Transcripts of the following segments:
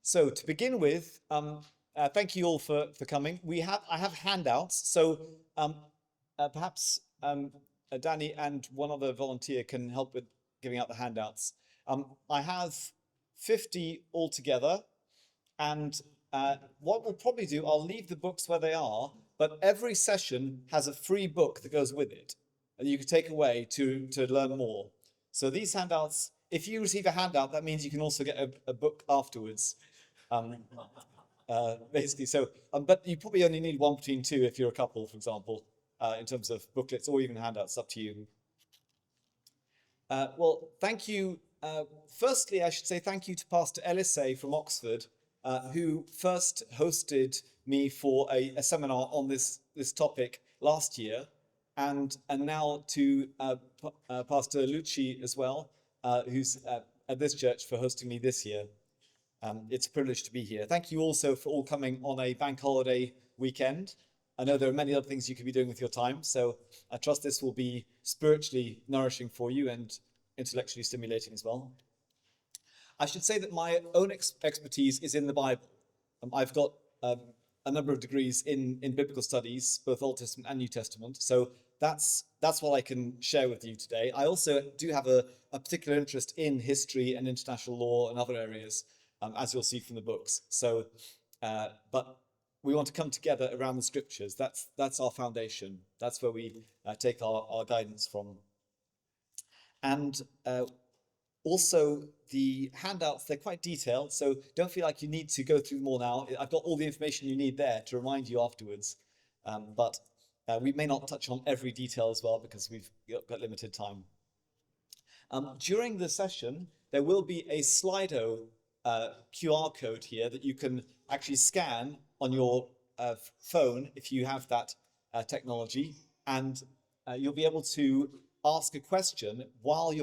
So to begin with, thank you all for coming. I have handouts, so um, perhaps Danny and one other volunteer can help with giving out the handouts. I have 50 altogether, and what we'll probably do, I'll leave the books where they are, but every session has a free book that goes with it, and you can take away to learn more. So these handouts, if you receive a handout, that means you can also get a book afterwards. Um, Basically, but you probably only need one between two if you're a couple, for example, in terms of booklets or even handouts, up to you. Well, thank you. Firstly, I should say thank you to Pastor Elise from Oxford, who first hosted me for a seminar on this topic last year, and now to Pastor Lucci as well, who's at this church for hosting me this year. It's a privilege to be here. Thank you also for all coming on a bank holiday weekend. I know there are many other things you could be doing with your time, so I trust this will be spiritually nourishing for you and intellectually stimulating as well. I should say that my own expertise is in the Bible. I've got a number of degrees in biblical studies, both Old Testament and New Testament, so that's what I can share with you today. I also do have a particular interest in history and international law and other areas, as you'll see from the books. So, but we want to come together around the scriptures. That's our foundation. That's where we take our guidance from. And also, the handouts, they're quite detailed, so don't feel like you need to go through them all now. I've got all the information you need there to remind you afterwards. But we may not touch on every detail as well because we've got limited time. During the session, there will be a Slido QR code here that you can actually scan on your phone if you have that technology, and you'll be able to ask a question while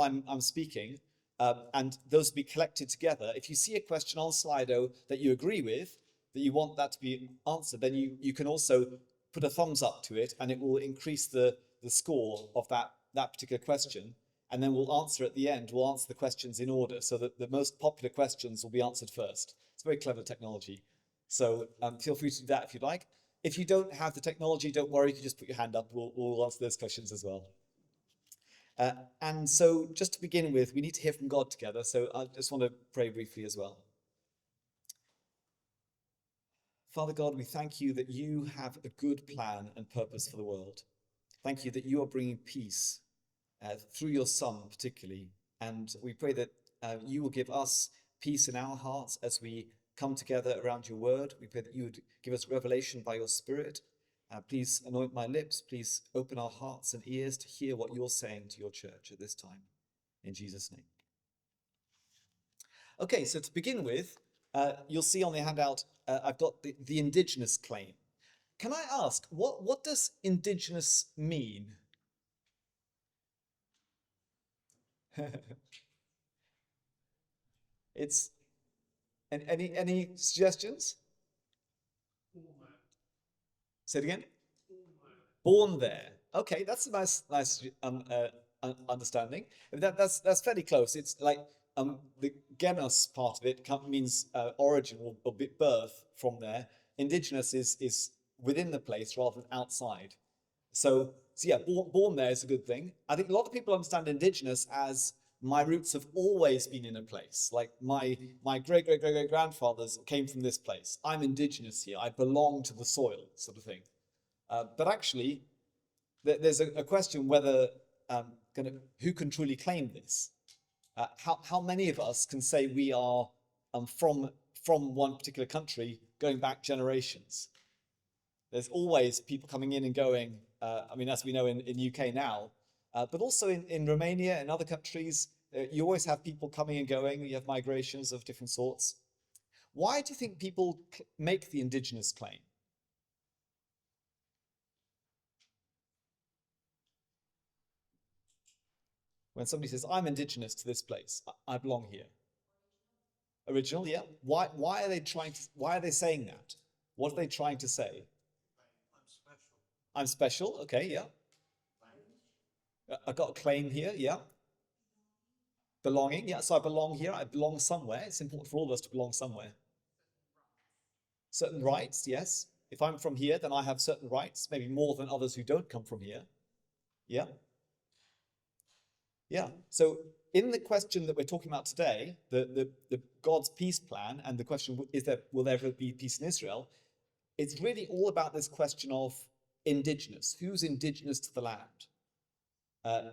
I'm speaking, and those will be collected together. If you see a question on Slido that you agree with, that you want that to be answered, then you can also put a thumbs up to it, and it will increase the score of that particular question. And then we'll answer at the end. We'll answer the questions in order so that the most popular questions will be answered first. It's very clever technology. So feel free to do that if you'd like. If you don't have the technology, don't worry. You can just put your hand up. We'll answer those questions as well. And so just to begin with, we need to hear from God together. So I just want to pray briefly as well. Father God, we thank you that you have a good plan and purpose for the world. Thank you that you are bringing peace through your Son particularly. And we pray that you will give us peace in our hearts as we come together around your word. We pray that you would give us revelation by your Spirit. Please anoint my lips. Please open our hearts and ears to hear what you're saying to your church at this time. In Jesus' name. Okay, so to begin with, you'll see on the handout, I've got the indigenous claim. Can I ask, what does indigenous mean? It's any suggestions? Say it again. Born there. Okay, that's a nice understanding. That's fairly close. It's like the genus part of it means origin or birth from there. Indigenous is within the place rather than outside. So yeah, born there is a good thing. I think a lot of people understand indigenous as my roots have always been in a place. Like my great grandfathers came from this place. I'm indigenous here. I belong to the soil, sort of thing. But actually, there's a question whether who can truly claim this. How many of us can say we are from one particular country going back generations? There's always people coming in and going. I mean, as we know in UK now, but also in Romania and other countries, you always have people coming and going. You have migrations of different sorts. Why do you think people make the indigenous claim? When somebody says, I'm indigenous to this place, I belong here. Original, yeah. Why are they saying that? What are they trying to say? I'm special. I'm special, okay, yeah. I got a claim here, yeah. Belonging, yeah, so I belong here, I belong somewhere. It's important for all of us to belong somewhere. Certain rights, yes. If I'm from here, then I have certain rights, maybe more than others who don't come from here. Yeah, yeah. So in the question that we're talking about today, the God's peace plan and the question, will there ever be peace in Israel? It's really all about this question of indigenous. Who's indigenous to the land?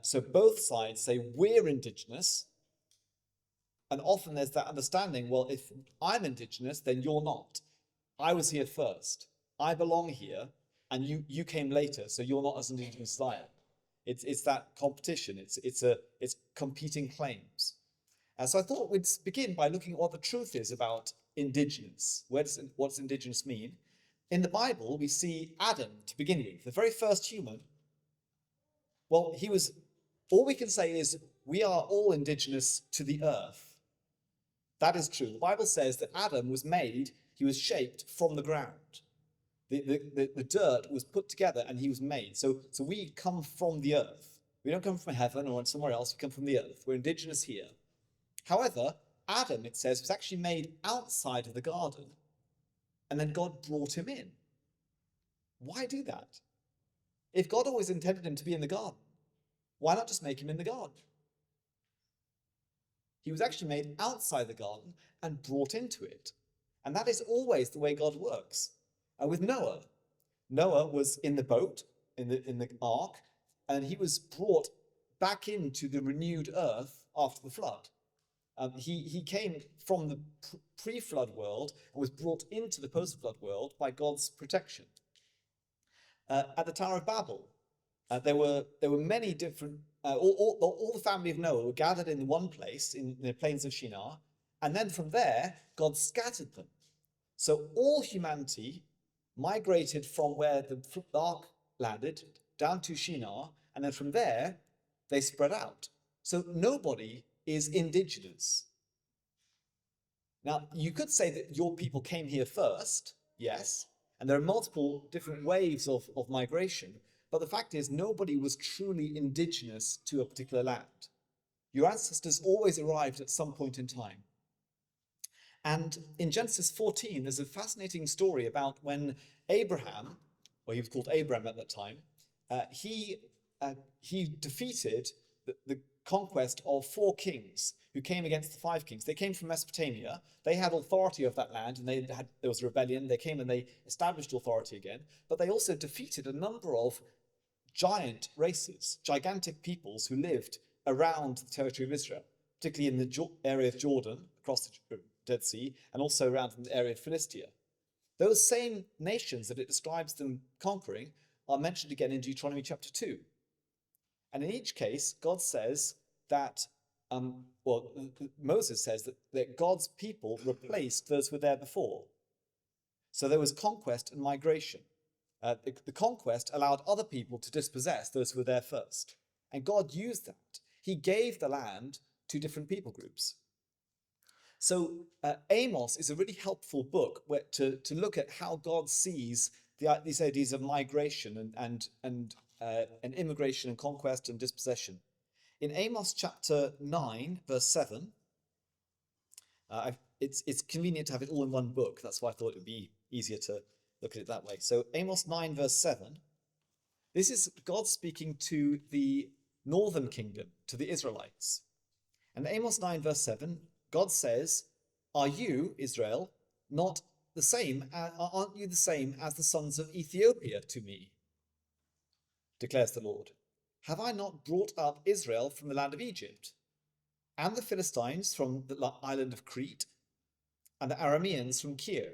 So both sides say we're indigenous, and often there's that understanding, well, if I'm indigenous, then you're not. I was here first. I belong here, and you came later, so you're not as indigenous as I am. It's that competition. It's competing claims. So I thought we'd begin by looking at what the truth is about indigenous. What does indigenous mean? In the Bible, we see Adam to begin with, the very first human. Well, all we can say is we are all indigenous to the earth. That is true. The Bible says that Adam was made, he was shaped from the ground. The dirt was put together and he was made. So we come from the earth. We don't come from heaven or somewhere else, we come from the earth. We're indigenous here. However, Adam, it says, was actually made outside of the garden. And then God brought him in. Why do that? If God always intended him to be in the garden, why not just make him in the garden? He was actually made outside the garden and brought into it. And that is always the way God works. With Noah, Noah was in the boat, in the ark, and he was brought back into the renewed earth after the flood. He came from the pre-flood world and was brought into the post-flood world by God's protection. At the Tower of Babel, there were many different. All the family of Noah were gathered in one place in the plains of Shinar, and then from there God scattered them. So all humanity migrated from where the ark landed down to Shinar, and then from there they spread out. So nobody is indigenous. Now, you could say that your people came here first, yes, and there are multiple different waves of migration, but the fact is nobody was truly indigenous to a particular land. Your ancestors always arrived at some point in time. And in Genesis 14, there's a fascinating story about when Abraham, or he was called Abram at that time, he defeated the conquest of 4 kings who came against the 5 kings. They came from Mesopotamia. They had authority of that land, and there was a rebellion. They came and they established authority again, but they also defeated a number of giant races, gigantic peoples who lived around the territory of Israel, particularly in the area of Jordan, across the Dead Sea, and also around in the area of Philistia. Those same nations that it describes them conquering are mentioned again in Deuteronomy chapter 2. And in each case, God says that, Moses says that God's people replaced those who were there before. So there was conquest and migration. The conquest allowed other people to dispossess those who were there first. And God used that. He gave the land to different people groups. So Amos is a really helpful book to look at how God sees these ideas of migration and immigration and conquest and dispossession. In Amos chapter 9, verse 7, it's convenient to have it all in one book. That's why I thought it would be easier to look at it that way. So Amos 9, verse 7, this is God speaking to the northern kingdom, to the Israelites. And Amos 9, verse 7, God says, "Are you, Israel, not the same? Aren't you the same as the sons of Ethiopia to me? Declares the Lord. Have I not brought up Israel from the land of Egypt, and the Philistines from the island of Crete, and the Arameans from Kir?"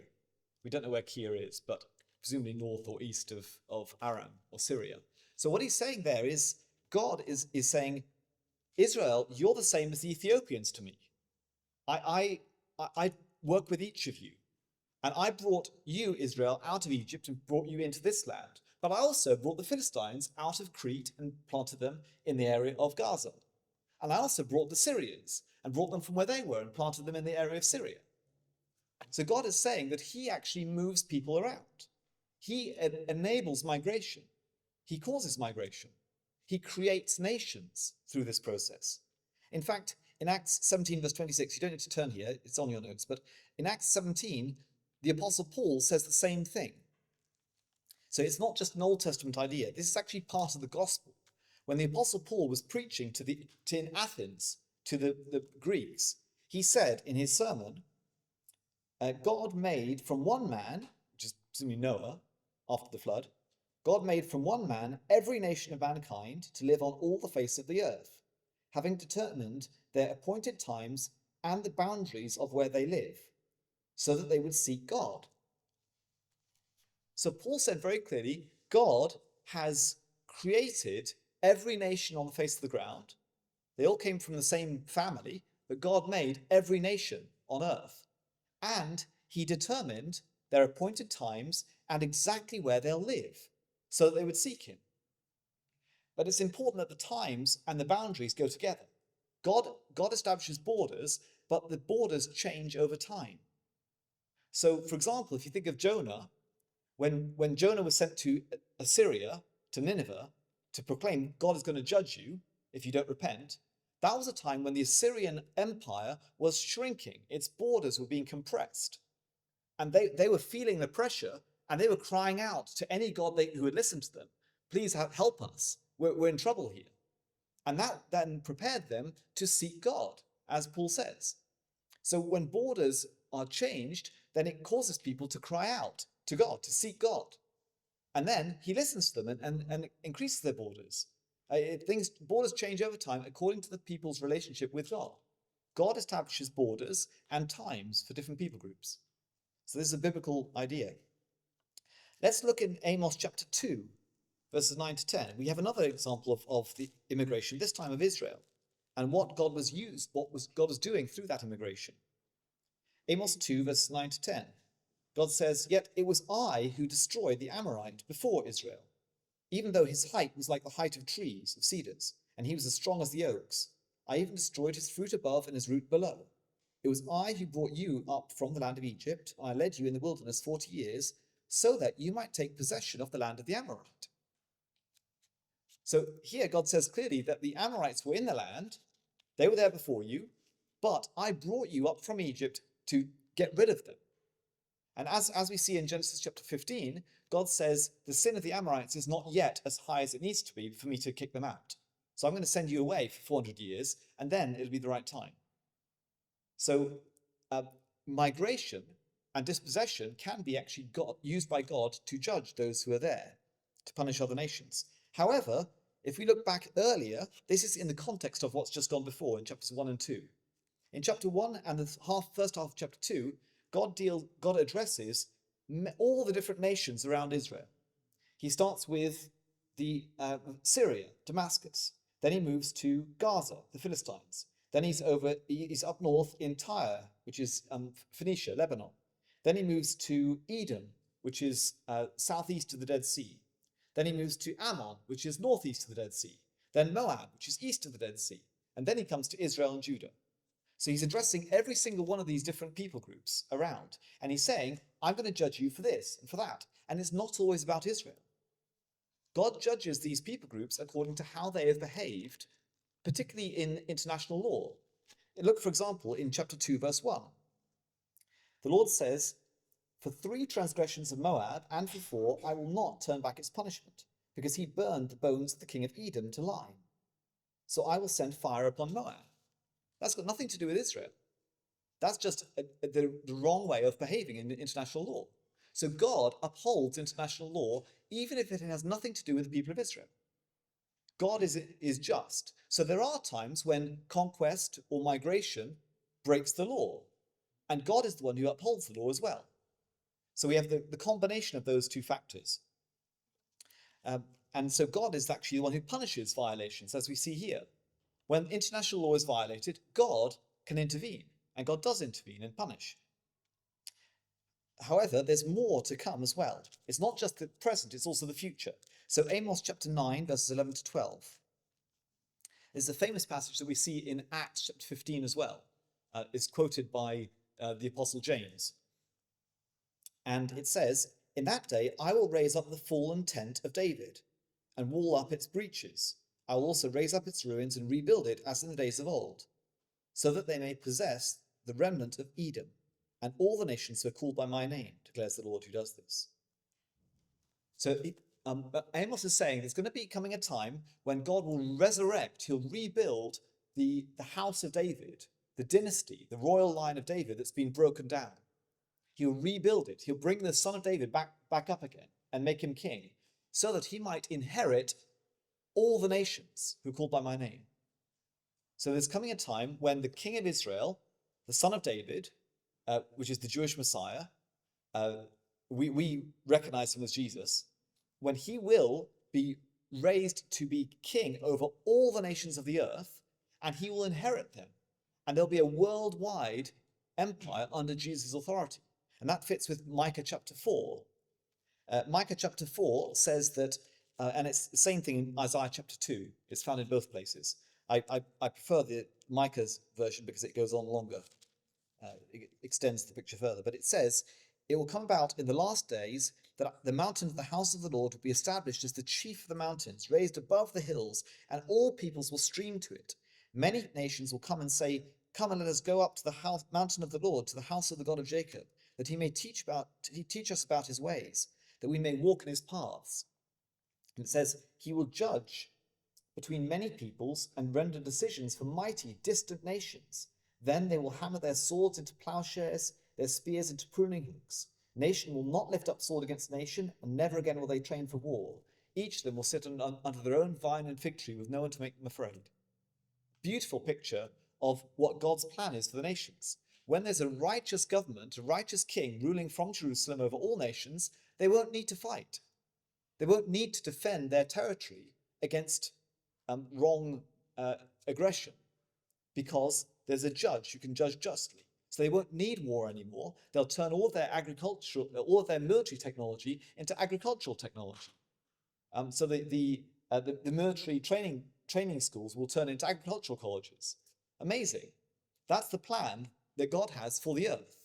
We don't know where Kir is, but presumably north or east of Aram or Syria. So what he's saying there is, God is saying, Israel, you're the same as the Ethiopians to me. I work with each of you. And I brought you, Israel, out of Egypt and brought you into this land. But I also brought the Philistines out of Crete and planted them in the area of Gaza. And I also brought the Syrians and brought them from where they were and planted them in the area of Syria. So God is saying that he actually moves people around. He enables migration. He causes migration. He creates nations through this process. In fact, in Acts 17, verse 26, you don't need to turn here, it's on your notes, but in Acts 17, the Apostle Paul says the same thing. So it's not just an Old Testament idea. This is actually part of the gospel. When the Apostle Paul was preaching in Athens to the Greeks, he said in his sermon, God made from one man, which is presumably Noah, after the flood, God made from one man every nation of mankind to live on all the face of the earth, having determined their appointed times and the boundaries of where they live, so that they would seek God. So Paul said very clearly, God has created every nation on the face of the ground. They all came from the same family, but God made every nation on earth. And he determined their appointed times and exactly where they'll live, so that they would seek him. But it's important that the times and the boundaries go together. God establishes borders, but the borders change over time. So, for example, if you think of Jonah, when Jonah was sent to Assyria, to Nineveh, to proclaim God is going to judge you if you don't repent, that was a time when the Assyrian Empire was shrinking. Its borders were being compressed. And they were feeling the pressure, and they were crying out to any god who would listen to them, please help us. We're in trouble here. And that then prepared them to seek God, as Paul says. So when borders are changed, then it causes people to cry out to God, to seek God. And then he listens to them and increases their borders. Borders change over time according to the people's relationship with God. God establishes borders and times for different people groups. So this is a biblical idea. Let's look in Amos chapter 2, verses 9 to 10. We have another example of the immigration, this time of Israel, and what God was doing through that immigration. Amos 2, verses 9 to 10. God says, "Yet it was I who destroyed the Amorite before Israel, even though his height was like the height of trees, of cedars, and he was as strong as the oaks. I even destroyed his fruit above and his root below. It was I who brought you up from the land of Egypt. I led you in the wilderness 40 years, so that you might take possession of the land of the Amorite." So here God says clearly that the Amorites were in the land, they were there before you, but I brought you up from Egypt to get rid of them. And as we see in Genesis chapter 15, God says the sin of the Amorites is not yet as high as it needs to be for me to kick them out. So I'm going to send you away for 400 years, and then it'll be the right time. So migration and dispossession can be actually used by God to judge those who are there, to punish other nations. However, if we look back earlier, this is in the context of what's just gone before in chapters 1 and 2. In chapter 1 and the first half of chapter 2, God addresses all the different nations around Israel. He starts with Syria, Damascus. Then he moves to Gaza, the Philistines. Then he's up north in Tyre, which is Phoenicia, Lebanon. Then he moves to Edom, which is southeast of the Dead Sea. Then he moves to Ammon, which is northeast of the Dead Sea. Then Moab, which is east of the Dead Sea. And then he comes to Israel and Judah. So he's addressing every single one of these different people groups around. And he's saying, I'm going to judge you for this and for that. And it's not always about Israel. God judges these people groups according to how they have behaved, particularly in international law. Look, for example, in chapter 2, verse 1. The Lord says, "For 3 transgressions of Moab and for 4, I will not turn back its punishment, because he burned the bones of the king of Edom to lime. So I will send fire upon Moab." That's got nothing to do with Israel. That's just the wrong way of behaving in international law. So God upholds international law even if it has nothing to do with the people of Israel. God is just. So there are times when conquest or migration breaks the law, and God is the one who upholds the law as well. So we have the combination of those two factors. And so God is actually the one who punishes violations, as we see here. When international law is violated, God can intervene, and God does intervene and punish. However, there's more to come as well. It's not just the present, it's also the future. So Amos chapter 9, verses 11 to 12. Is a famous passage that we see in Acts chapter 15 as well. It's quoted by the Apostle James. And it says, "In that day I will raise up the fallen tent of David, and wall up its breaches. I will also raise up its ruins and rebuild it as in the days of old. so that they may possess the remnant of Edom, and all the nations who are called by my name, declares the Lord who does this. So Amos is saying there's going to be coming a time when God will resurrect, he'll rebuild the house of David, the dynasty, the royal line of David that's been broken down. He'll rebuild it. He'll bring the son of David back up again and make him king so that he might inherit all the nations who are called by my name. So there's coming a time when the king of Israel, the son of David, which is the Jewish Messiah, we recognize him as Jesus, when he will be raised to be king over all the nations of the earth, and he will inherit them. And there'll be a worldwide empire under Jesus' authority. And that fits with Micah chapter 4. Micah chapter 4 says that, and it's the same thing in Isaiah chapter 2. It's found in both places. I prefer the Micah's version because it goes on longer. It extends the picture further. But it says, it will come about in the last days that the mountain of the house of the Lord will be established as the chief of the mountains, raised above the hills, and all peoples will stream to it. Many nations will come and say, come and let us go up to the mountain of the Lord, to the house of the God of Jacob, that he may teach us about his ways, that we may walk in his paths. And it says, he will judge between many peoples and render decisions for mighty, distant nations. Then they will hammer their swords into plowshares, their spears into pruning hooks. Nation will not lift up sword against nation, and never again will they train for war. Each of them will sit under their own vine and fig tree with no one to make them afraid. Beautiful picture of what God's plan is for the nations. When there's a righteous government, a righteous king ruling from Jerusalem over all nations, they won't need to fight. They won't need to defend their territory against wrong aggression, because there's a judge who can judge justly. So they won't need war anymore. They'll turn all of their military technology into agricultural technology. So the military training schools will turn into agricultural colleges. Amazing. That's the plan that God has for the earth.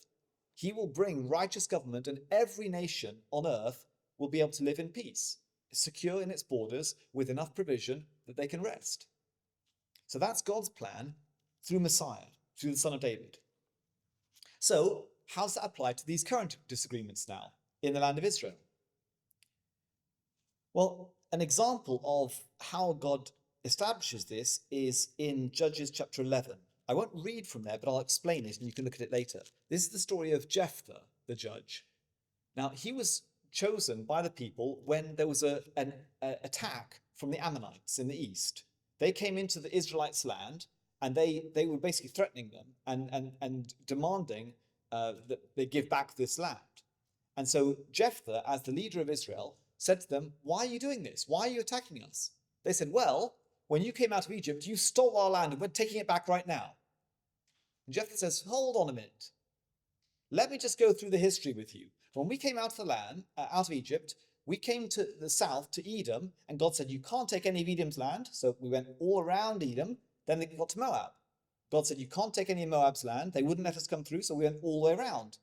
He will bring righteous government, and every nation on earth will be able to live in peace, secure in its borders, with enough provision that they can rest. So that's God's plan through Messiah, through the Son of David. So how does that apply to these current disagreements now in the land of Israel? Well, an example of how God establishes this is in Judges chapter 11. I won't read from there, but I'll explain it and you can look at it later. This is the story of Jephthah, the judge. Now, he was chosen by the people when there was an attack from the Ammonites in the east. They came into the Israelites' land, and they were basically threatening them and demanding that they give back this land. And so Jephthah, as the leader of Israel, said to them, why are you doing this? Why are you attacking us? They said, well, when you came out of Egypt, you stole our land and we're taking it back right now. And Jephthah says, hold on a minute. Let me just go through the history with you. When we came out of the land, out of Egypt, we came to the south, to Edom, and God said, you can't take any of Edom's land. So we went all around Edom. Then they got to Moab. God said, you can't take any of Moab's land. They wouldn't let us come through, so we went all the way around.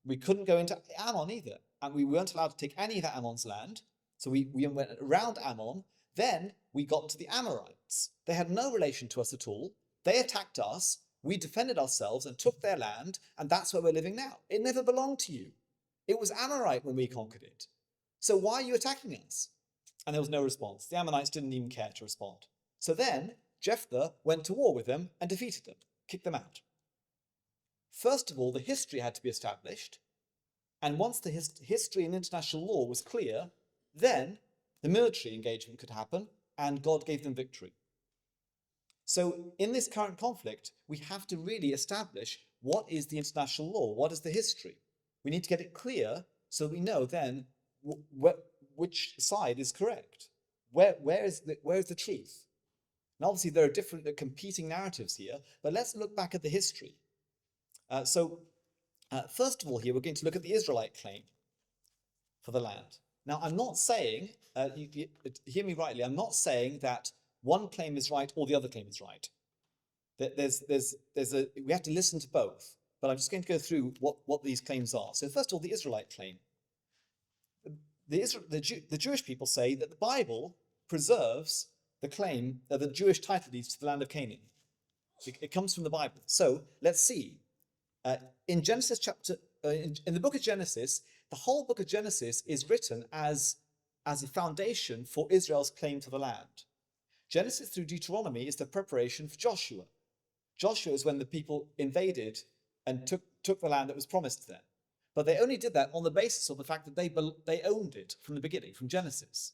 We couldn't go into Ammon either, and we weren't allowed to take any of Ammon's land. So we went around Ammon. Then we got to the Amorites. They had no relation to us at all. They attacked us. We defended ourselves and took their land, and that's where we're living now. It never belonged to you. It was Amorite when we conquered it. So why are you attacking us? And there was no response. The Ammonites didn't even care to respond. So then Jephthah went to war with them and defeated them, kicked them out. First of all, the history had to be established. And once the history and international law was clear, then the military engagement could happen, and God gave them victory. So in this current conflict, we have to really establish what is the international law, what is the history. We need to get it clear so we know then which side is correct. Where is the truth? And obviously there are different competing narratives here, but let's look back at the history. First of all here, we're going to look at the Israelite claim for the land. Now, I'm not saying, hear me rightly, I'm not saying that one claim is right or the other claim is right. We have to listen to both, but I'm just going to go through what these claims are. So first of all, the Israelite claim. The Jewish people say that the Bible preserves the claim that the Jewish title deeds to the land of Canaan. It comes from the Bible. So let's see. In Genesis chapter, in the book of Genesis, the whole book of Genesis is written as a foundation for Israel's claim to the land. Genesis through Deuteronomy is the preparation for Joshua. Joshua is when the people invaded and took the land that was promised to them. But they only did that on the basis of the fact that they owned it from the beginning, from Genesis.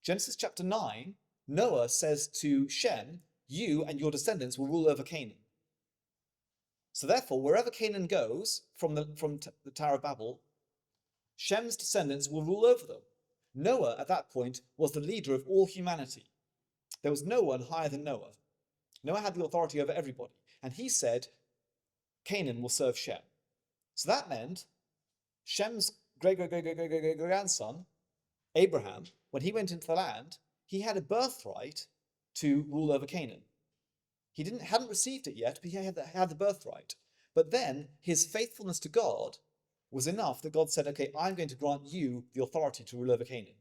Genesis chapter 9, Noah says to Shem, you and your descendants will rule over Canaan. So therefore, wherever Canaan goes from the Tower of Babel, Shem's descendants will rule over them. Noah, at that point, was the leader of all humanity. There was no one higher than Noah. Noah had the authority over everybody. And he said, Canaan will serve Shem. So that meant Shem's great-great-great-great-great-grandson, Abraham, when he went into the land, he had a birthright to rule over Canaan. He hadn't received it yet, but he had the birthright. But then his faithfulness to God was enough that God said, okay, I'm going to grant you the authority to rule over Canaan.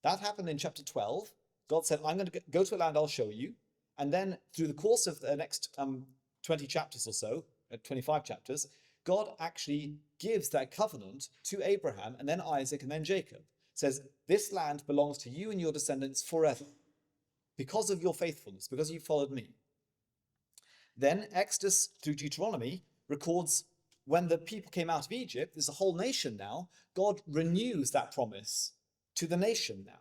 That happened in chapter 12. God said, I'm going to go to a land I'll show you. And then through the course of the next 20 chapters or so, 25 chapters, God actually gives that covenant to Abraham and then Isaac and then Jacob. Says, this land belongs to you and your descendants forever because of your faithfulness, because you followed me. Then Exodus through Deuteronomy records when the people came out of Egypt, there's a whole nation now, God renews that promise to the nation now.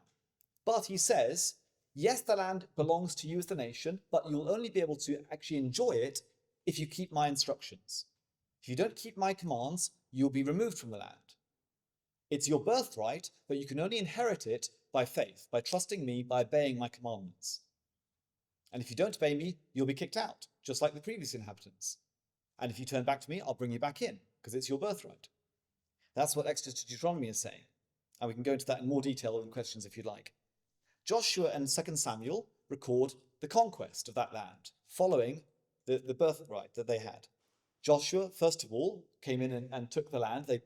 But he says, yes, the land belongs to you as the nation, but you'll only be able to actually enjoy it if you keep my instructions. If you don't keep my commands, you'll be removed from the land. It's your birthright, but you can only inherit it by faith, by trusting me, by obeying my commandments. And if you don't obey me, you'll be kicked out, just like the previous inhabitants. And if you turn back to me, I'll bring you back in, because it's your birthright. That's what Exodus to Deuteronomy is saying. And we can go into that in more detail in questions if you'd like. Joshua and 2 Samuel record the conquest of that land, following the birthright that they had. Joshua, first of all, came in and took the land. They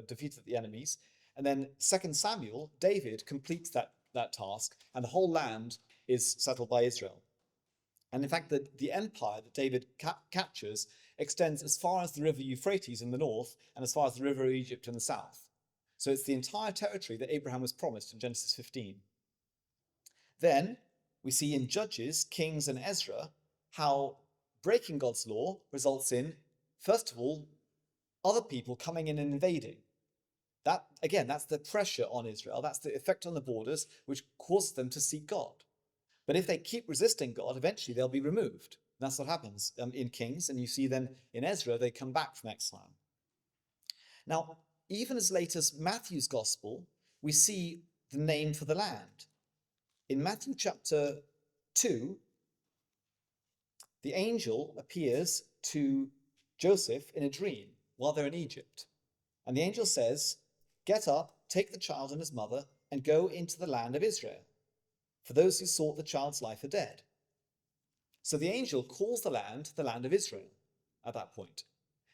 defeated the enemies. And then 2 Samuel, David completes that task, and the whole land is settled by Israel. And in fact, the empire that David captures extends as far as the river Euphrates in the north and as far as the river Egypt in the south. So it's the entire territory that Abraham was promised in Genesis 15. Then we see in Judges, Kings, and Ezra how breaking God's law results in, first of all, other people coming in and invading. That, again, that's the pressure on Israel. That's the effect on the borders, which causes them to seek God. But if they keep resisting God, eventually they'll be removed. And that's what happens in Kings. And you see then in Ezra, they come back from exile. Now, even as late as Matthew's gospel, we see the name for the land. In Matthew chapter 2, the angel appears to Joseph in a dream while they're in Egypt. And the angel says, get up, take the child and his mother, and go into the land of Israel. For those who sought the child's life are dead. So the angel calls the land of Israel at that point.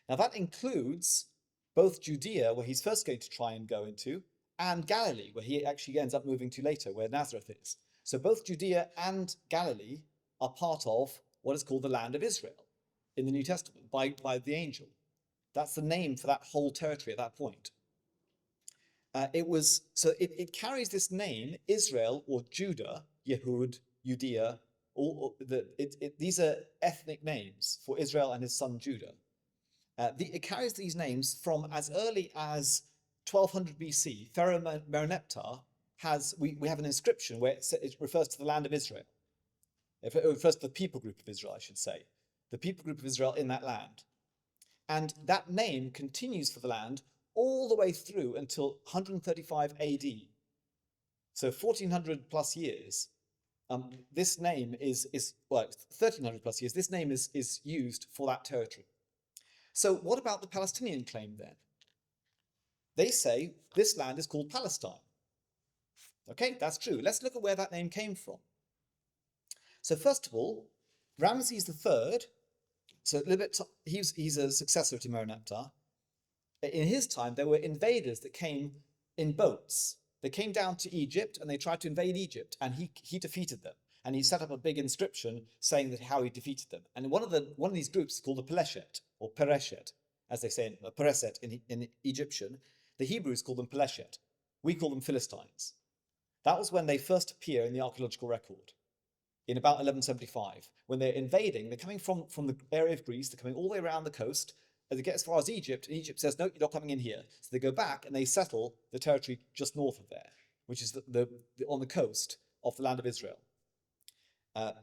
Now that includes both Judea, where he's first going to try and go into, and Galilee, where he actually ends up moving to later, where Nazareth is. So both Judea and Galilee are part of what is called the land of Israel in the New Testament by the angel. That's the name for that whole territory at that point. It carries this name, Israel or Judah, Yehud, Judea. These are ethnic names for Israel and his son Judah. It carries these names from as early as 1200 BC. Pharaoh Mereneptah we have an inscription where it refers to the land of Israel. It refers to the people group of Israel, I should say. The people group of Israel in that land. And that name continues for the land all the way through until 135 AD. So 1400 plus years. This name is 1300 plus years. This name is used for that territory. So what about the Palestinian claim then? They say this land is called Palestine. Okay, that's true. Let's look at where that name came from. So first of all, Ramses III, so a little bit, he's a successor to Mereneptah. In his time, there were invaders that came in boats. They came down to Egypt and they tried to invade Egypt, and he defeated them. and he set up a big inscription saying that how he defeated them. And one of these groups is called the Peleshet, or Pereshet, as they say, Pereset in Egyptian. The Hebrews call them Peleshet. We call them Philistines. That was when they first appear in the archaeological record, in about 1175, when they're invading. They're coming from the area of Greece. They're coming all the way around the coast. And they get as far as Egypt, and Egypt says, no, you're not coming in here. So they go back and they settle the territory just north of there, which is on the coast of the land of Israel.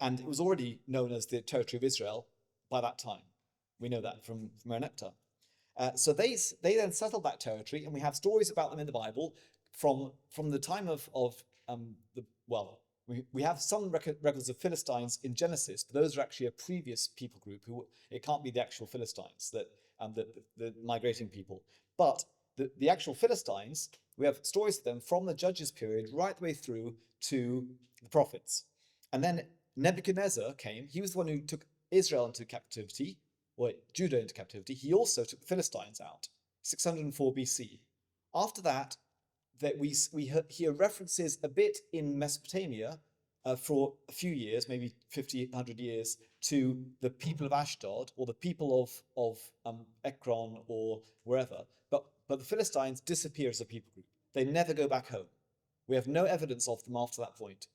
And it was already known as the territory of Israel by that time. We know that from Merneptah. So they then settled that territory, and we have stories about them in the Bible from the time we have some records of Philistines in Genesis, but those are actually a previous people group who it can't be the actual Philistines the migrating people. But the actual Philistines, we have stories of them from the Judges period right the way through to the prophets. And then Nebuchadnezzar came. He was the one who took Israel into captivity, or Judah into captivity. He also took the Philistines out, 604 BC. After that, we hear references a bit in Mesopotamia for a few years, maybe 50, 100 years, to the people of Ashdod or the people of Ekron or wherever. But the Philistines disappear as a people group. They never go back home. We have no evidence of them after that point.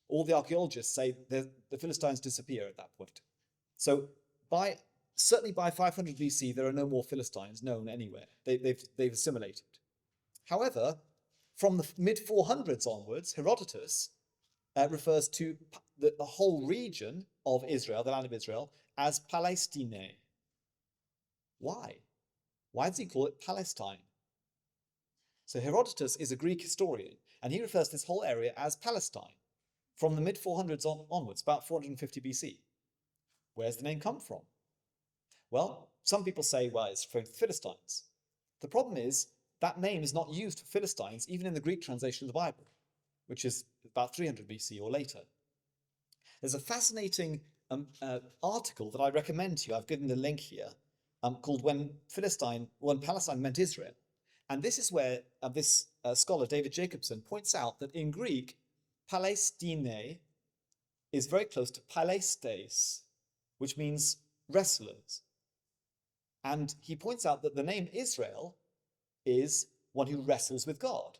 All the archaeologists say the Philistines disappear at that point. So certainly by 500 BC, there are no more Philistines known anywhere. They've assimilated. However, from the mid-400s onwards, Herodotus refers to the whole region of Israel, the land of Israel, as Palestine. Why? Why does he call it Palestine? So Herodotus is a Greek historian, and he refers to this whole area as Palestine from the mid-400s onwards, about 450 BC. Where's the name come from? Well, some people say, well, it's referring to the Philistines. The problem is that name is not used for Philistines even in the Greek translation of the Bible, which is about 300 BC or later. There's a fascinating article that I recommend to you. I've given the link here, called When Palestine Meant Israel. And this is where this scholar, David Jacobson, points out that in Greek, Palestine is very close to Palestes, which means wrestlers. And he points out that the name Israel is one who wrestles with God.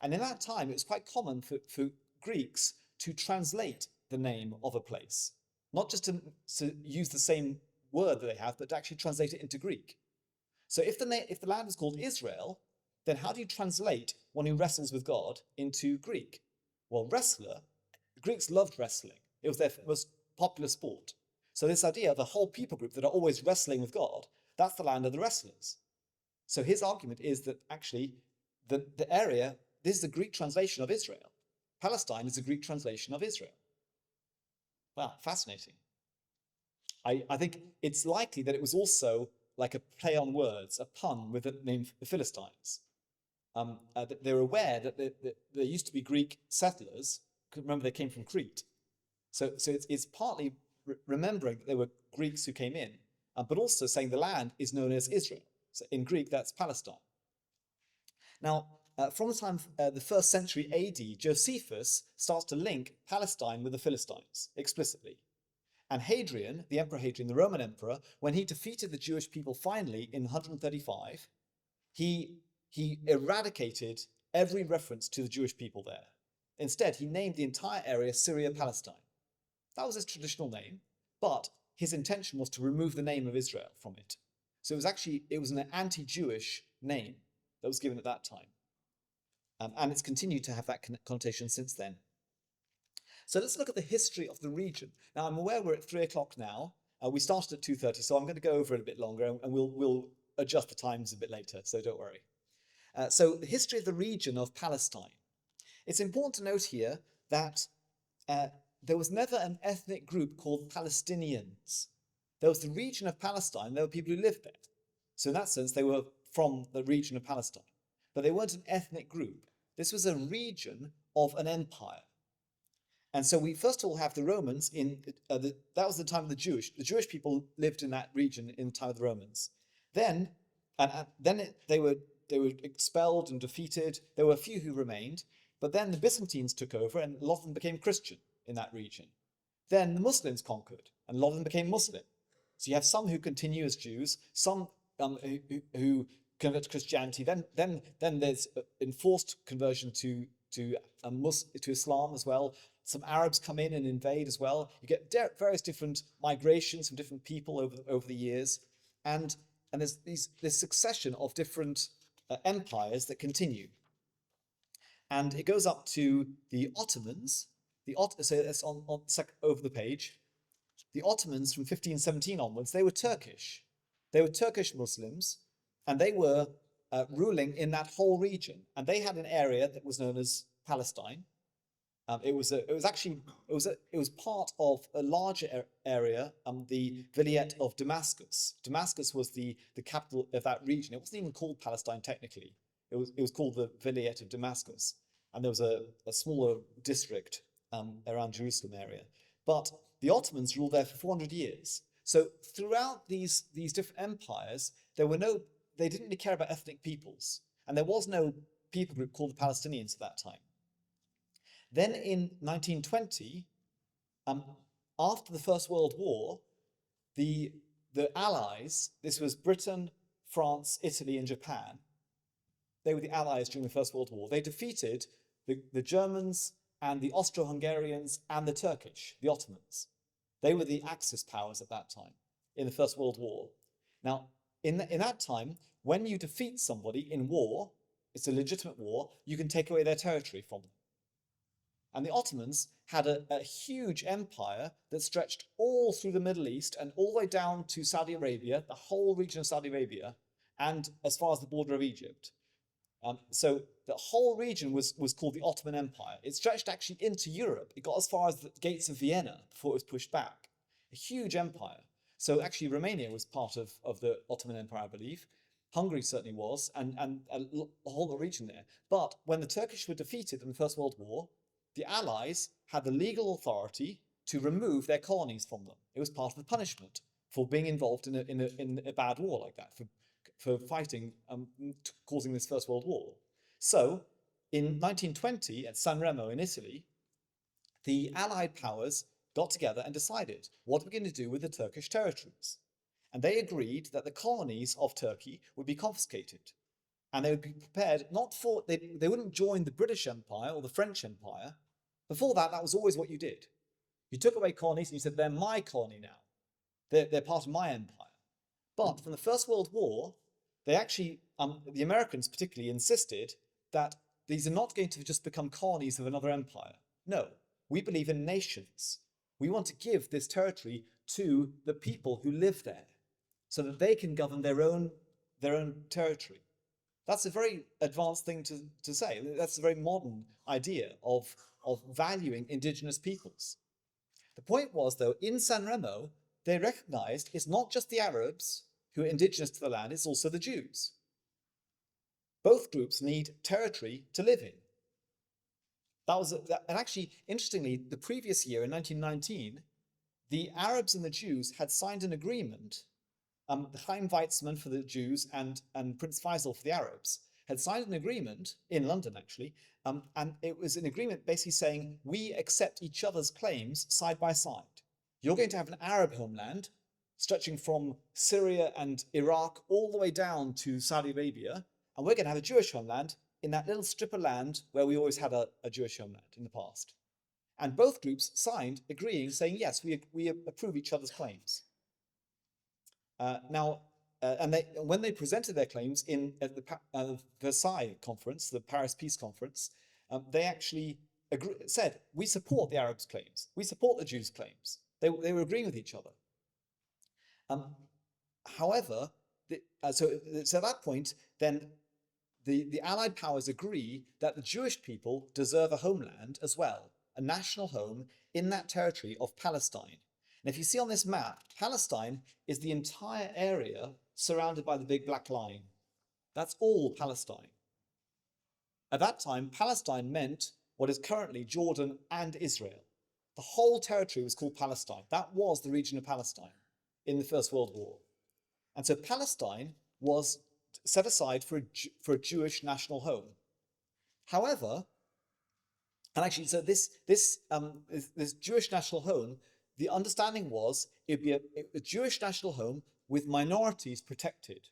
And in that time, it was quite common for Greeks to translate the name of a place, not just to use the same word that they have, but to actually translate it into Greek. So if the land is called Israel, then how do you translate one who wrestles with God into Greek? Well, wrestler, Greeks loved wrestling. It was their most popular sport. So this idea of a whole people group that are always wrestling with God, that's the land of the wrestlers. So his argument is that actually the area, this is a Greek translation of Israel. Palestine is a Greek translation of Israel. Wow, fascinating. I think it's likely that it was also like a play on words, a pun with the name the Philistines. They're aware that there used to be Greek settlers. Remember, they came from Crete. So it's partly remembering that there were Greeks who came in, but also saying the land is known as Israel. So in Greek, that's Palestine. Now, from the time of the 1st century AD, Josephus starts to link Palestine with the Philistines explicitly. And Hadrian, the Emperor Hadrian, the Roman emperor, when he defeated the Jewish people finally in 135, he eradicated every reference to the Jewish people there. Instead, he named the entire area Syria-Palestine. That was his traditional name, but his intention was to remove the name of Israel from it. So it was an anti-Jewish name that was given at that time. And it's continued to have that connotation since then. So let's look at the history of the region. Now, I'm aware we're at 3 o'clock now. We started at 2:30, so I'm going to go over it a bit longer, and we'll adjust the times a bit later, so don't worry. So the history of the region of Palestine. It's important to note here that there was never an ethnic group called Palestinians. There was the region of Palestine. There were people who lived there. So in that sense, they were from the region of Palestine. But they weren't an ethnic group. This was a region of an empire. And so we first of all have the Romans that was the time of the Jewish. The Jewish people lived in that region in the time of the Romans. Then they were expelled and defeated. There were a few who remained, but then the Byzantines took over and a lot of them became Christian. in that region. Then the Muslims conquered, and a lot of them became Muslim. So you have some who continue as Jews, some who convert to Christianity. Then there's enforced conversion to Islam as well. Some Arabs come in and invade as well. You get various different migrations from different people over the years, and there's this succession of different empires that continue, and it goes up to the Ottomans. So that's on over the page. The Ottomans from 1517 onwards, they were Turkish. They were Turkish Muslims, and they were ruling in that whole region. And they had an area that was known as Palestine. It was part of a larger area, the Vilayet of Damascus. Damascus was the capital of that region. It wasn't even called Palestine technically. It was called the Vilayet of Damascus, and there was a smaller district around Jerusalem area. But the Ottomans ruled there for 400 years. So throughout these different empires, they didn't really care about ethnic peoples, and there was no people group called the Palestinians at that time. Then in 1920, after the First World War, the Allies, this was Britain, France, Italy, and Japan, they were the Allies during the First World War. They defeated the Germans and the Austro-Hungarians and the Turkish, the Ottomans. They were the Axis powers at that time in the First World War. Now, in that time, when you defeat somebody in war, it's a legitimate war, you can take away their territory from them. And the Ottomans had a huge empire that stretched all through the Middle East and all the way down to Saudi Arabia, the whole region of Saudi Arabia, and as far as the border of Egypt. So the whole region was called the Ottoman Empire. It stretched actually into Europe. It got as far as the gates of Vienna before it was pushed back. A huge empire. So actually Romania was part of the Ottoman Empire, I believe. Hungary certainly was, and the whole region there. But when the Turkish were defeated in the First World War, the Allies had the legal authority to remove their colonies from them. It was part of the punishment for being involved in a bad war like that, for fighting, causing this First World War. So, in 1920, at San Remo in Italy, the Allied powers got together and decided, what are we going to do with the Turkish territories? And they agreed that the colonies of Turkey would be confiscated. And they would be prepared not for, they wouldn't join the British Empire or the French Empire. Before that, that was always what you did. You took away colonies and you said, they're my colony now. They're part of my empire. But from the First World War, they actually, the Americans particularly, insisted that these are not going to just become colonies of another empire. No, we believe in nations. We want to give this territory to the people who live there so that they can govern their own territory. That's a very advanced thing to say. That's a very modern idea of valuing indigenous peoples. The point was, though, in San Remo, they recognized it's not just the Arabs who are indigenous to the land, it's also the Jews. Both groups need territory to live in. And actually, interestingly, the previous year in 1919, the Arabs and the Jews had signed an agreement. The Chaim Weizmann for the Jews and Prince Faisal for the Arabs had signed an agreement in London, actually, and it was an agreement basically saying, we accept each other's claims side by side. You're going to have an Arab homeland stretching from Syria and Iraq all the way down to Saudi Arabia, and we're going to have a Jewish homeland in that little strip of land where we always had a Jewish homeland in the past. And both groups signed, agreeing, saying, yes, we approve each other's claims. When they presented their claims at the Versailles conference, the Paris Peace Conference, they actually said, we support the Arabs' claims, we support the Jews' claims. They were agreeing with each other. However, so at that point, then the Allied powers agree that the Jewish people deserve a homeland as well, a national home in that territory of Palestine. And if you see on this map, Palestine is the entire area surrounded by the big black line. That's all Palestine. At that time, Palestine meant what is currently Jordan and Israel. The whole territory was called Palestine. That was the region of Palestine in the First World War. And so Palestine was set aside for a Jewish national home. However, And actually, so this Jewish national home, the understanding was it'd be a Jewish national home with minorities protected.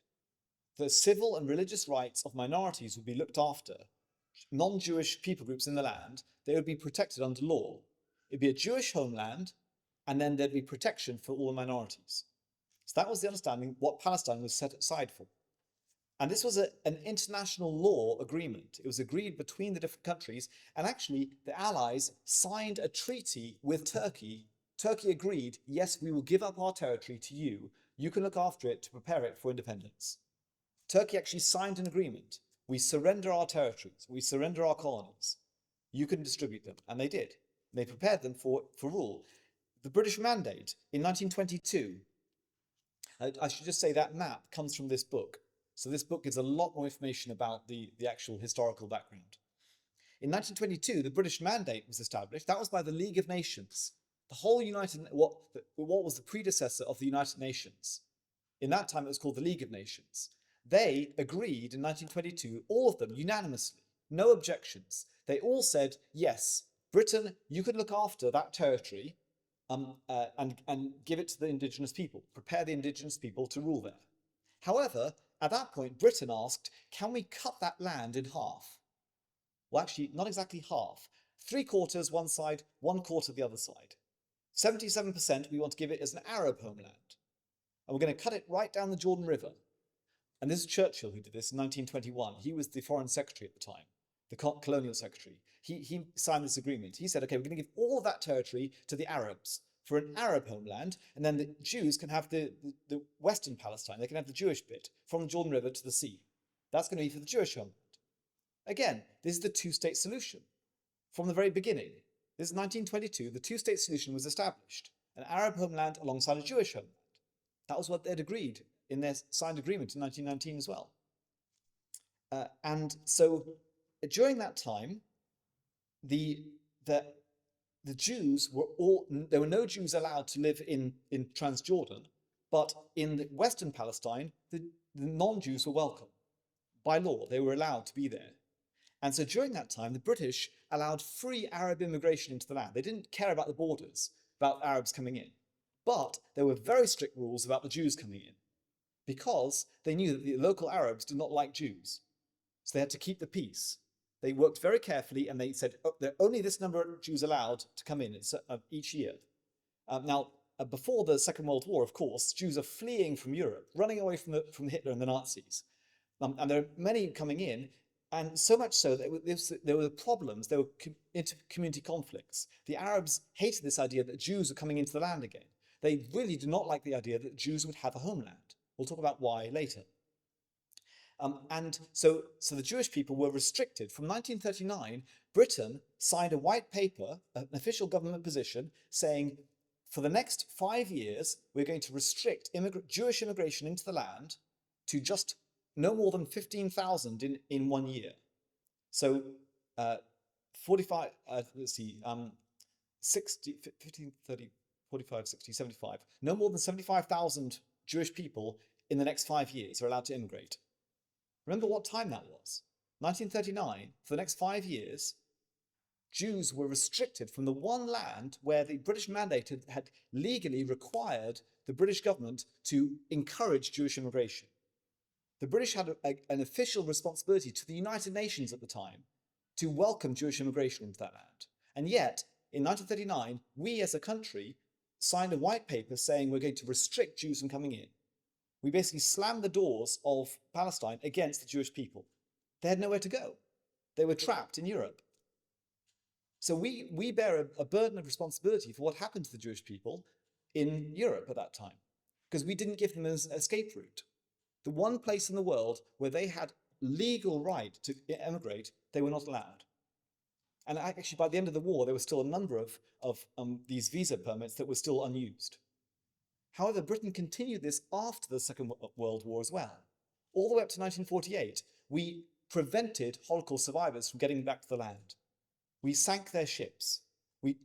The civil and religious rights of minorities would be looked after. Non-Jewish people groups in the land, they would be protected under law. It'd be a Jewish homeland, and then there'd be protection for all the minorities. So that was the understanding what Palestine was set aside for. And this was an international law agreement. It was agreed between the different countries. And actually, the Allies signed a treaty with Turkey. Turkey agreed, yes, we will give up our territory to you. You can look after it to prepare it for independence. Turkey actually signed an agreement. We surrender our territories. We surrender our colonies. You can distribute them. And they did. They prepared them for rule. The British Mandate in 1922, I should just say that map comes from this book. So this book gives a lot more information about the actual historical background. In 1922, the British Mandate was established. That was by the League of Nations. The whole what was the predecessor of the United Nations. In that time, it was called the League of Nations. They agreed in 1922, all of them unanimously, no objections. They all said, yes, Britain, you can look after that territory and give it to the indigenous people, prepare the indigenous people to rule there. However, at that point, Britain asked, can we cut that land in half? Well, actually, not exactly half. 3/4 one side, 1/4 the other side. 77% we want to give it as an Arab homeland. And we're going to cut it right down the Jordan River. And this is Churchill who did this in 1921. He was the foreign secretary at the time, the colonial secretary. He signed this agreement. He said, okay, we're going to give all of that territory to the Arabs for an Arab homeland, and then the Jews can have the Western Palestine. They can have the Jewish bit from the Jordan River to the sea. That's going to be for the Jewish homeland. Again, this is the two-state solution from the very beginning. This is 1922. The two-state solution was established. An Arab homeland alongside a Jewish homeland. That was what they'd agreed in their signed agreement in 1919 as well. And so during that time, the Jews there were no Jews allowed to live in Transjordan, but in the Western Palestine, the non-Jews were welcome. By law, they were allowed to be there. And so during that time, the British allowed free Arab immigration into the land. They didn't care about the borders, about Arabs coming in. But there were very strict rules about the Jews coming in, because they knew that the local Arabs did not like Jews. So they had to keep the peace. They worked very carefully, and they said, oh, there are only this number of Jews allowed to come in each year. Before the Second World War, of course, Jews are fleeing from Europe, running away from Hitler and the Nazis. And there are many coming in, and so much so that there were problems, there were inter-community conflicts. The Arabs hated this idea that Jews were coming into the land again. They really did not like the idea that Jews would have a homeland. We'll talk about why later. And so the Jewish people were restricted. From 1939, Britain signed a white paper, an official government position, saying, for the next 5 years, we're going to restrict Jewish immigration into the land to just no more than 15,000 in 1 year. So 45, let's see, 60, 15, 30, 45, 60, 75, no more than 75,000 Jewish people in the next 5 years are allowed to immigrate. Remember what time that was? 1939, for the next 5 years, Jews were restricted from the one land where the British Mandate had legally required the British government to encourage Jewish immigration. The British had an official responsibility to the United Nations at the time to welcome Jewish immigration into that land. And yet, in 1939, we as a country signed a white paper saying we're going to restrict Jews from coming in. We basically slammed the doors of Palestine against the Jewish people. They had nowhere to go. They were trapped in Europe. So we bear a burden of responsibility for what happened to the Jewish people in Europe at that time, because we didn't give them an escape route. The one place in the world where they had legal right to emigrate, they were not allowed. And actually, by the end of the war, there was still a number of these visa permits that were still unused. However, Britain continued this after the Second World War as well. All the way up to 1948, we prevented Holocaust survivors from getting back to the land. We sank their ships. We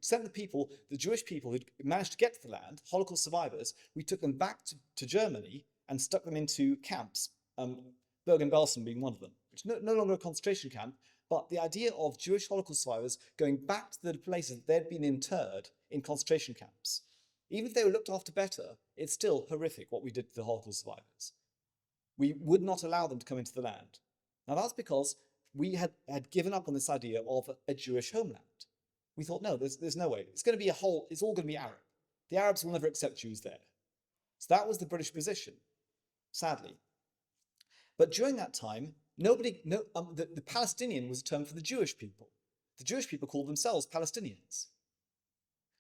sent the Jewish people who managed to get to the land, Holocaust survivors, we took them back to Germany and stuck them into camps, Bergen-Belsen being one of them, which is no longer a concentration camp, But the idea of Jewish Holocaust survivors going back to the places they'd been interred in concentration camps, even if they were looked after better, it's still horrific what we did to the Holocaust survivors. We would not allow them to come into the land. Now that's because we had given up on this idea of a Jewish homeland. We thought, no, there's no way. It's all going to be Arab. The Arabs will never accept Jews there. So that was the British position, sadly. But during that time, the Palestinian was a term for the Jewish people. The Jewish people called themselves Palestinians.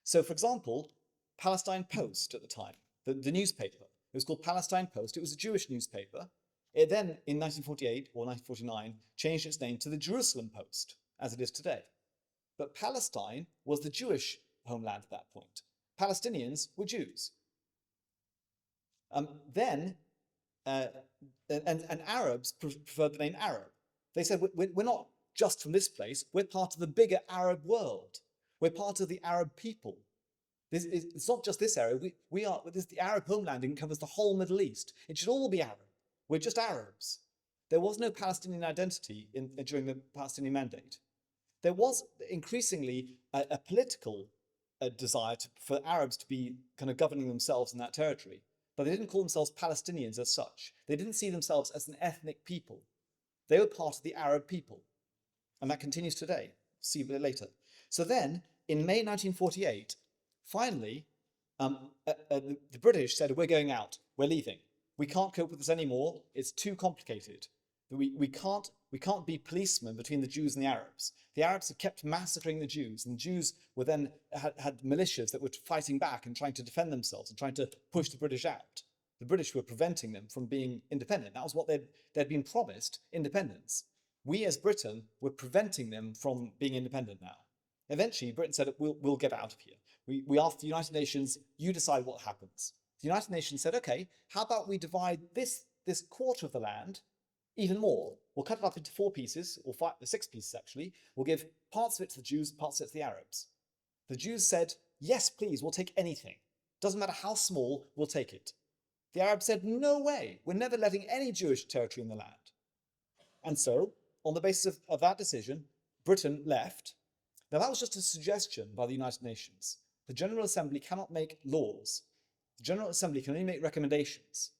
So, for example, Palestine Post at the time, the newspaper, it was called Palestine Post. It was a Jewish newspaper. It then, in 1948 or 1949, changed its name to the Jerusalem Post, as it is today. But Palestine was the Jewish homeland at that point. Palestinians were Jews. And Arabs preferred the name Arab. They said, we're not just from this place, we're part of the bigger Arab world. We're part of the Arab people. It's not just this area. The Arab homeland encompasses the whole Middle East. It should all be Arab. We're just Arabs. There was no Palestinian identity during the Palestinian Mandate. There was increasingly a political desire for Arabs to be kind of governing themselves in that territory. But they didn't call themselves Palestinians as such. They didn't see themselves as an ethnic people. They were part of the Arab people. And that continues today. See a bit later. So then, in May 1948, finally, the British said, we're going out. We're leaving. We can't cope with this anymore. It's too complicated. We can't be policemen between the Jews and the Arabs. The Arabs had kept massacring the Jews, and the Jews were then had militias that were fighting back and trying to defend themselves and trying to push the British out. The British were preventing them from being independent. That was what they'd been promised, independence. We as Britain were preventing them from being independent now. Eventually, Britain said, we'll get out of here. We asked the United Nations, you decide what happens. The United Nations said, okay, how about we divide this quarter of the land even more? We'll cut it up into 4 pieces, or 6 pieces actually. We'll give parts of it to the Jews, parts of it to the Arabs. The Jews said, yes, please, we'll take anything. Doesn't matter how small, we'll take it. The Arabs said, no way, we're never letting any Jewish territory in the land. And so, on the basis of that decision, Britain left. Now that was just a suggestion by the United Nations. The General Assembly cannot make laws. The General Assembly can only make recommendations.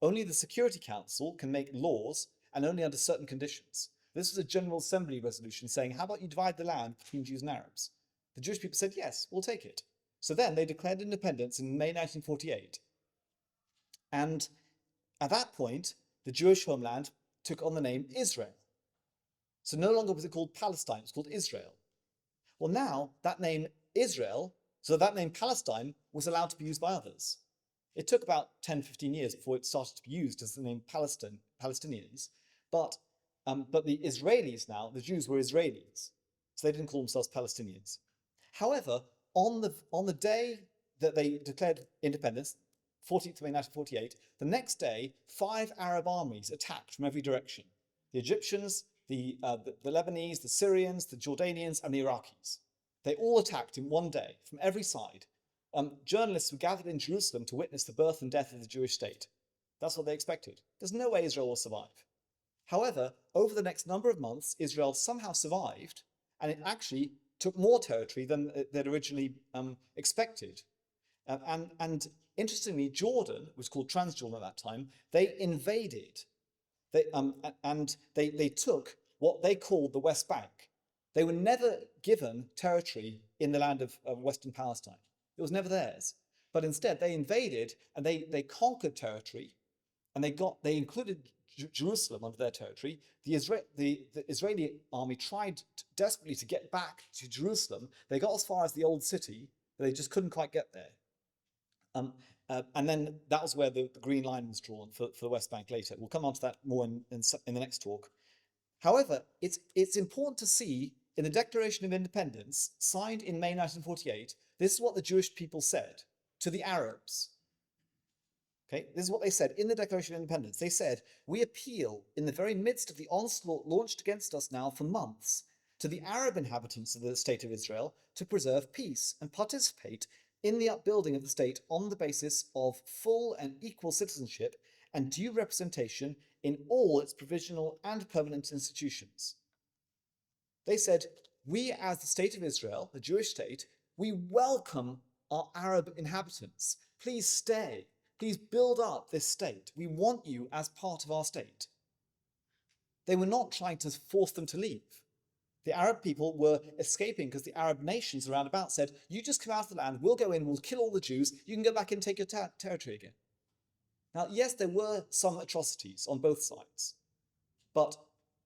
Only the Security Council can make laws, and only under certain conditions. This was a General Assembly resolution saying, how about you divide the land between Jews and Arabs? The Jewish people said, yes, we'll take it. So then they declared independence in May 1948. And at that point, the Jewish homeland took on the name Israel. So no longer was it called Palestine, it was called Israel. Well, now that name Israel, so that name Palestine, was allowed to be used by others. It took about 10, 15 years before it started to be used as the name Palestinians. But the Israelis now, the Jews were Israelis, so they didn't call themselves Palestinians. However, on the day that they declared independence, 14th of May 1948, the next day, 5 Arab armies attacked from every direction. The Egyptians, the Lebanese, the Syrians, the Jordanians, and the Iraqis. They all attacked in one day from every side. Journalists were gathered in Jerusalem to witness the birth and death of the Jewish state. That's what they expected. There's no way Israel will survive. However, over the next number of months, Israel somehow survived, and it actually took more territory than they'd originally expected. And interestingly, Jordan, was called Transjordan at that time, they invaded. They took what they called the West Bank. They were never given territory in the land of Western Palestine. It was never theirs. But instead, they invaded and they conquered territory, and they included Jerusalem under their territory. The Israeli army tried desperately to get back to Jerusalem. They got as far as the old city, but they just couldn't quite get there. And then that was where the green line was drawn for the West Bank later. We'll come on to that more in the next talk. However, it's important to see in the Declaration of Independence, signed in May 1948, this is what the Jewish people said to the Arabs. Okay, this is what they said in the Declaration of Independence. They said, we appeal in the very midst of the onslaught launched against us now for months to the Arab inhabitants of the State of Israel to preserve peace and participate in the upbuilding of the state on the basis of full and equal citizenship and due representation in all its provisional and permanent institutions. They said, we as the state of Israel, the Jewish state, we welcome our Arab inhabitants. Please stay. Please build up this state. We want you as part of our state. They were not trying to force them to leave. The Arab people were escaping because the Arab nations around about said, you just come out of the land, we'll go in, we'll kill all the Jews, you can go back and take your territory again. Now, yes, there were some atrocities on both sides, but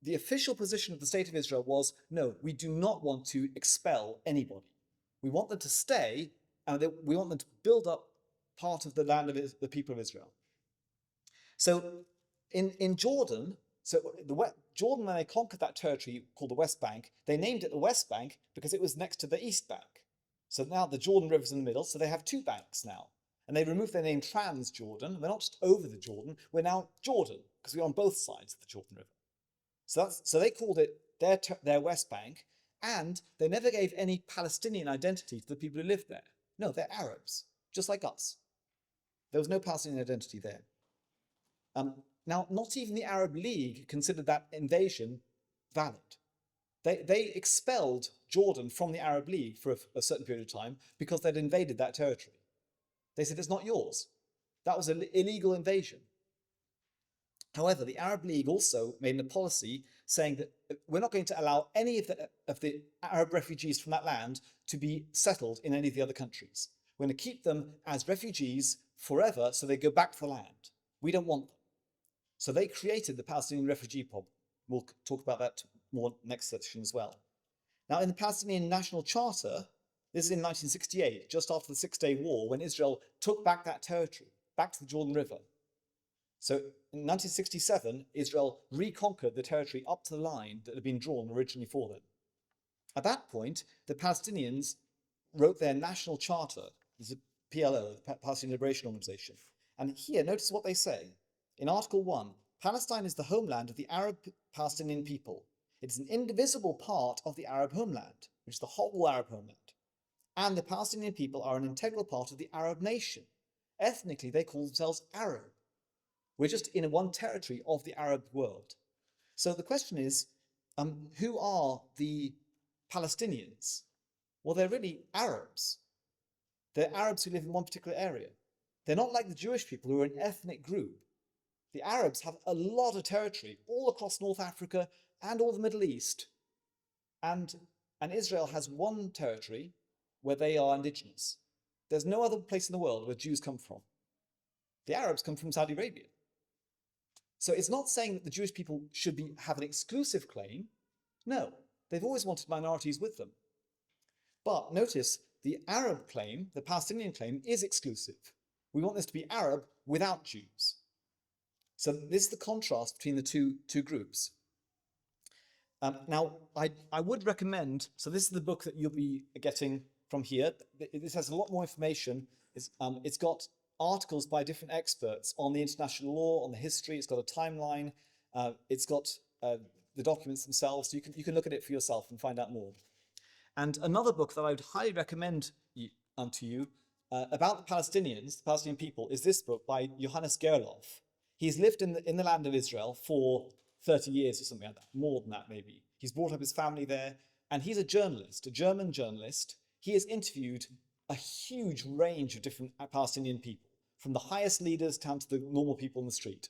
the official position of the state of Israel was, no, we do not want to expel anybody. We want them to stay, and we want them to build up part of the land of the people of Israel. So in Jordan, Jordan, when they conquered that territory called the West Bank, they named it the West Bank because it was next to the East Bank. So now the Jordan River's in the middle, so they have two banks now. And they removed their name Trans-Jordan. We're not just over the Jordan, we're now Jordan, because we're on both sides of the Jordan River. So they called it their West Bank, and they never gave any Palestinian identity to the people who lived there. No, they're Arabs, just like us. There was no Palestinian identity there. Now, not even the Arab League considered that invasion valid. They expelled Jordan from the Arab League for a certain period of time because they'd invaded that territory. They said, it's not yours. That was an illegal invasion. However, the Arab League also made a policy saying that we're not going to allow any of the Arab refugees from that land to be settled in any of the other countries. We're going to keep them as refugees forever so they go back to the land. We don't want them. So they created the Palestinian refugee problem. We'll talk about that more next session as well. Now, in the Palestinian National Charter, this is in 1968, just after the Six-Day War, when Israel took back that territory, back to the Jordan River. So in 1967, Israel reconquered the territory up to the line that had been drawn originally for them. At that point, the Palestinians wrote their national charter, this is PLO, the Palestinian Liberation Organization. And here, notice what they say. In Article 1, Palestine is the homeland of the Arab Palestinian people. It is an indivisible part of the Arab homeland, which is the whole Arab homeland. And the Palestinian people are an integral part of the Arab nation. Ethnically, they call themselves Arab. We're just in one territory of the Arab world. So the question is, who are the Palestinians? Well, they're really Arabs. They're Arabs who live in one particular area. They're not like the Jewish people who are an ethnic group. The Arabs have a lot of territory all across North Africa and all the Middle East. And Israel has one territory where they are indigenous. There's no other place in the world where Jews come from. The Arabs come from Saudi Arabia. So it's not saying that the Jewish people should have an exclusive claim. No, they've always wanted minorities with them. But notice the Arab claim, the Palestinian claim, is exclusive. We want this to be Arab without Jews. So this is the contrast between the two groups. Now, I would recommend, so this is the book that you'll be getting from here. This has a lot more information. It's got articles by different experts on the international law, on the history. It's got a timeline. It's got the documents themselves. So you can look at it for yourself and find out more. And another book that I would highly recommend to you about the Palestinians, the Palestinian people, is this book by Johannes Gerloff. He's lived in the land of Israel for 30 years or something like that, more than that maybe. He's brought up his family there, and he's a journalist, a German journalist. He has interviewed a huge range of different Palestinian people, from the highest leaders down to the normal people in the street.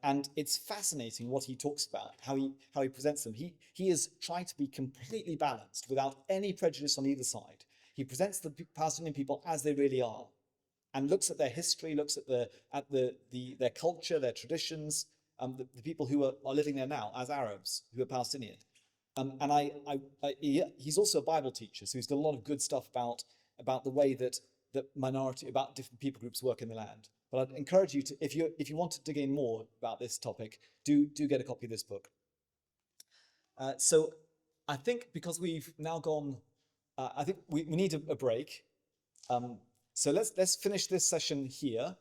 And it's fascinating what he talks about, how he presents them. He is trying to be completely balanced without any prejudice on either side. He presents the Palestinian people as they really are, and looks at their history, looks at their culture, their traditions, the people who are living there now as Arabs who are Palestinian. He's also a Bible teacher, so he's got a lot of good stuff about the way that about different people groups work in the land. But I'd encourage you to, if you want to dig in more about this topic, do get a copy of this book. So I think because we've now gone, I think we need a break. So let's finish this session here.